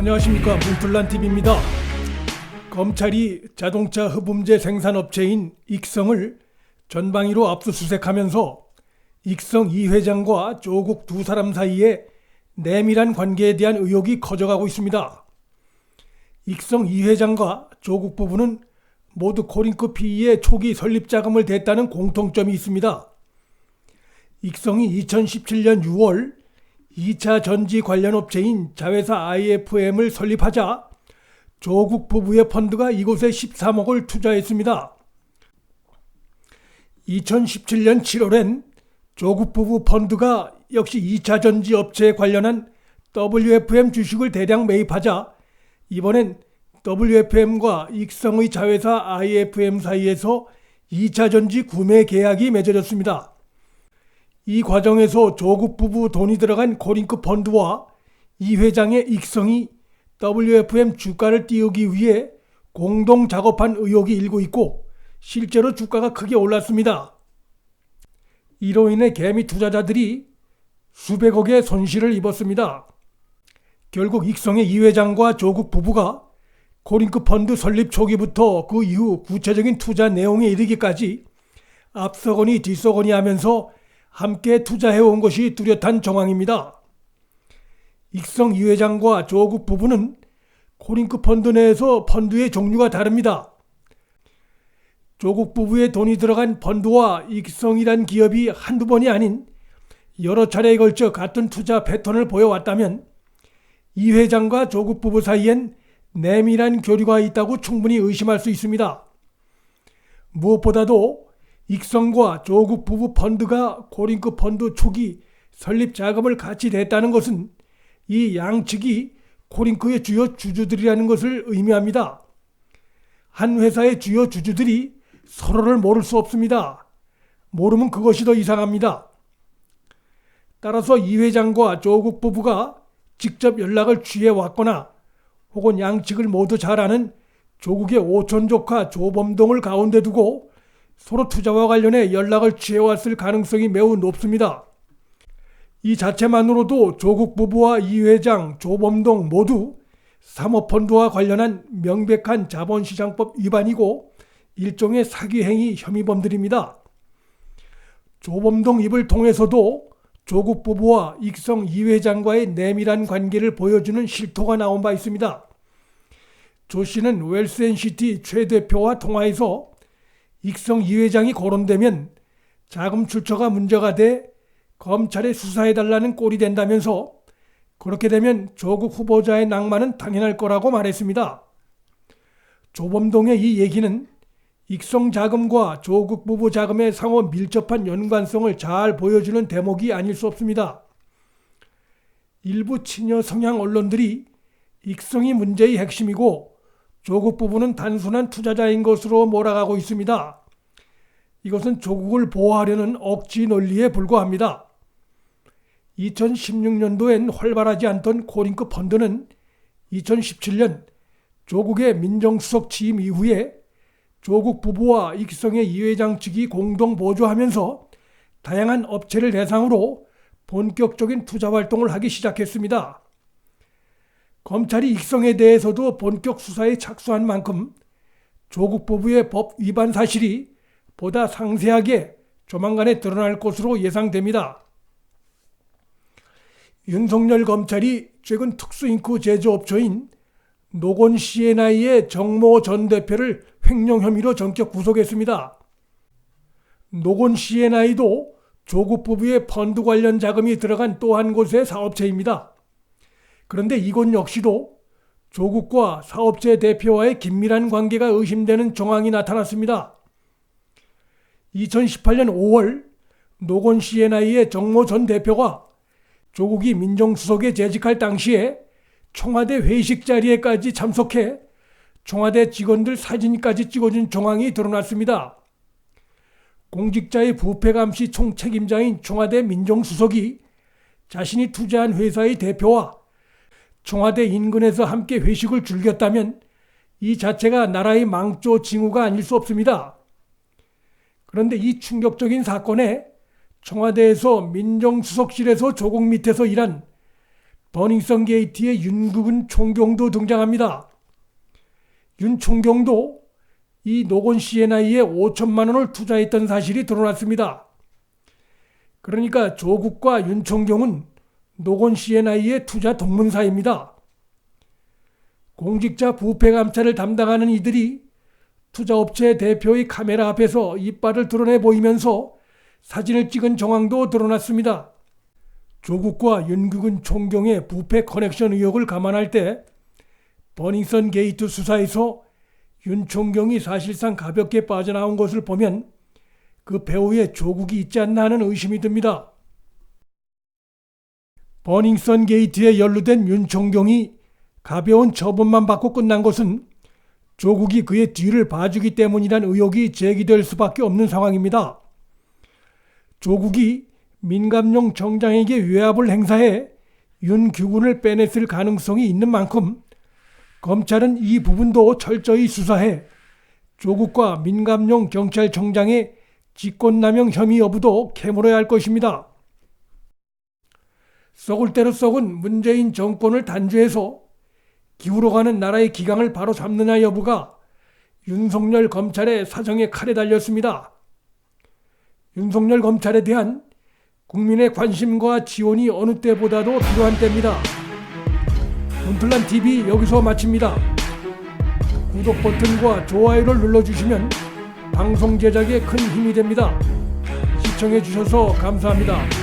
안녕하십니까, 문틀란TV입니다. 검찰이 자동차 흡음재 생산업체인 익성을 전방위로 압수수색하면서 익성 이 회장과 조국 두 사람 사이에 내밀한 관계에 대한 의혹이 커져가고 있습니다. 익성 이 회장과 조국 부부는 모두 코링크 PE의 초기 설립 자금을 댔다는 공통점이 있습니다. 익성이 2017년 6월 2차 전지 관련 업체인 자회사 IFM을 설립하자 조국 부부의 펀드가 이곳에 13억을 투자했습니다. 2017년 7월엔 조국 부부 펀드가 역시 2차 전지 업체에 관련한 WFM 주식을 대량 매입하자 이번엔 WFM과 익성의 자회사 IFM 사이에서 2차 전지 구매 계약이 맺어졌습니다. 이 과정에서 조국 부부 돈이 들어간 코링크 펀드와 이 회장의 익성이 WFM 주가를 띄우기 위해 공동 작업한 의혹이 일고 있고 실제로 주가가 크게 올랐습니다. 이로 인해 개미 투자자들이 수백억의 손실을 입었습니다. 결국 익성의 이 회장과 조국 부부가 코링크 펀드 설립 초기부터 그 이후 구체적인 투자 내용에 이르기까지 앞서거니 뒤서거니 하면서 함께 투자해온 것이 뚜렷한 정황입니다. 익성 이 회장과 조국 부부는 코링크 펀드 내에서 펀드의 종류가 다릅니다. 조국 부부의 돈이 들어간 펀드와 익성이란 기업이 한두 번이 아닌 여러 차례에 걸쳐 같은 투자 패턴을 보여왔다면 이 회장과 조국 부부 사이엔 내밀한 교류가 있다고 충분히 의심할 수 있습니다. 무엇보다도 익성과 조국 부부 펀드가 코링크 펀드 초기 설립 자금을 같이 냈다는 것은 이 양측이 코링크의 주요 주주들이라는 것을 의미합니다. 한 회사의 주요 주주들이 서로를 모를 수 없습니다. 모르면 그것이 더 이상합니다. 따라서 이 회장과 조국 부부가 직접 연락을 취해왔거나 혹은 양측을 모두 잘 아는 조국의 오촌 조카 조범동을 가운데 두고 서로 투자와 관련해 연락을 취해왔을 가능성이 매우 높습니다. 이 자체만으로도 조국 부부와 이 회장, 조범동 모두 사모펀드와 관련한 명백한 자본시장법 위반이고 일종의 사기행위 혐의범들입니다. 조범동 입을 통해서도 조국 부부와 익성 이 회장과의 내밀한 관계를 보여주는 실토가 나온 바 있습니다. 조 씨는 웰스앤시티 최 대표와 통화해서 익성 이 회장이 거론되면 자금 출처가 문제가 돼 검찰에 수사해달라는 꼴이 된다면서 그렇게 되면 조국 후보자의 낭만은 당연할 거라고 말했습니다. 조범동의 이 얘기는 익성 자금과 조국 부부 자금의 상호 밀접한 연관성을 잘 보여주는 대목이 아닐 수 없습니다. 일부 친여 성향 언론들이 익성이 문제의 핵심이고 조국 부부는 단순한 투자자인 것으로 몰아가고 있습니다. 이것은 조국을 보호하려는 억지 논리에 불과합니다. 2016년도엔 활발하지 않던 코링크 펀드는 2017년 조국의 민정수석 취임 이후에 조국 부부와 익성의 이 회장 측이 공동 보조하면서 다양한 업체를 대상으로 본격적인 투자 활동을 하기 시작했습니다. 검찰이 익성에 대해서도 본격 수사에 착수한 만큼 조국 부부의 법 위반 사실이 보다 상세하게 조만간에 드러날 것으로 예상됩니다. 윤석열 검찰이 최근 특수잉크 제조업체인 노건 C&I의 정모 전 대표를 횡령 혐의로 전격 구속했습니다. 노건 C&I도 조국 부부의 펀드 관련 자금이 들어간 또 한 곳의 사업체입니다. 그런데 이곳 역시도 조국과 사업체 대표와의 긴밀한 관계가 의심되는 정황이 나타났습니다. 2018년 5월 노건 C&I의 정모 전 대표가 조국이 민정수석에 재직할 당시에 청와대 회식 자리에까지 참석해 청와대 직원들 사진까지 찍어준 정황이 드러났습니다. 공직자의 부패 감시 총책임자인 청와대 민정수석이 자신이 투자한 회사의 대표와 청와대 인근에서 함께 회식을 즐겼다면 이 자체가 나라의 망조 징후가 아닐 수 없습니다. 그런데 이 충격적인 사건에 청와대에서 민정수석실에서 조국 밑에서 일한 버닝썬 게이트의 윤국은 총경도 등장합니다. 윤 총경도 이 노건 C&I에 5천만 원을 투자했던 사실이 드러났습니다. 그러니까 조국과 윤 총경은 노건 C&I의 투자 동문사입니다. 공직자 부패 감찰을 담당하는 이들이 투자업체 대표의 카메라 앞에서 이빨을 드러내 보이면서 사진을 찍은 정황도 드러났습니다. 조국과 윤국은 총경의 부패 커넥션 의혹을 감안할 때 버닝썬 게이트 수사에서 윤 총경이 사실상 가볍게 빠져나온 것을 보면 그 배후에 조국이 있지 않나 하는 의심이 듭니다. 버닝썬 게이트에 연루된 윤 총경이 가벼운 처분만 받고 끝난 것은 조국이 그의 뒤를 봐주기 때문이라는 의혹이 제기될 수밖에 없는 상황입니다. 조국이 민감용 정장에게 외압을 행사해 윤규군을 빼냈을 가능성이 있는 만큼 검찰은 이 부분도 철저히 수사해 조국과 민감용 경찰청장의 직권남용 혐의 여부도 캐물어야 할 것입니다. 썩을 대로 썩은 문재인 정권을 단죄해서 기울어가는 나라의 기강을 바로 잡느냐 여부가 윤석열 검찰의 사정에 칼에 달렸습니다. 윤석열 검찰에 대한 국민의 관심과 지원이 어느 때보다도 필요한 때입니다. 문틀란TV 여기서 마칩니다. 구독 버튼과 좋아요를 눌러주시면 방송 제작에 큰 힘이 됩니다. 시청해주셔서 감사합니다.